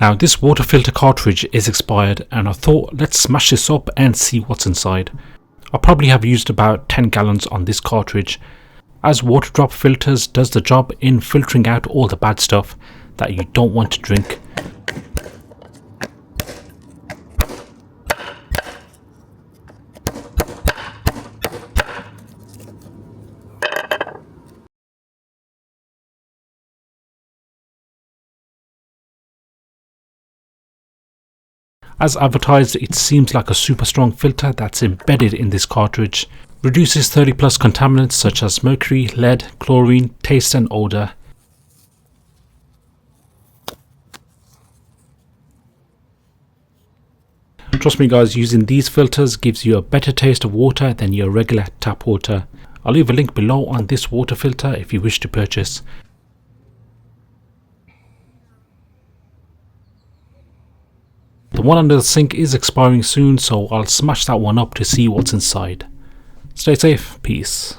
Now this water filter cartridge is expired and I thought let's smash this up and see what's inside. I probably have used about 10 gallons on this cartridge, as Waterdrop filters does the job in filtering out all the bad stuff that you don't want to drink. As advertised, it seems like a super strong filter that's embedded in this cartridge. Reduces 30 plus contaminants such as mercury, lead, chlorine, taste and odour. Trust me guys, using these filters gives you a better taste of water than your regular tap water. I'll leave a link below on this water filter if you wish to purchase. The one under the sink is expiring soon, so I'll smash that one up to see what's inside. Stay safe, peace.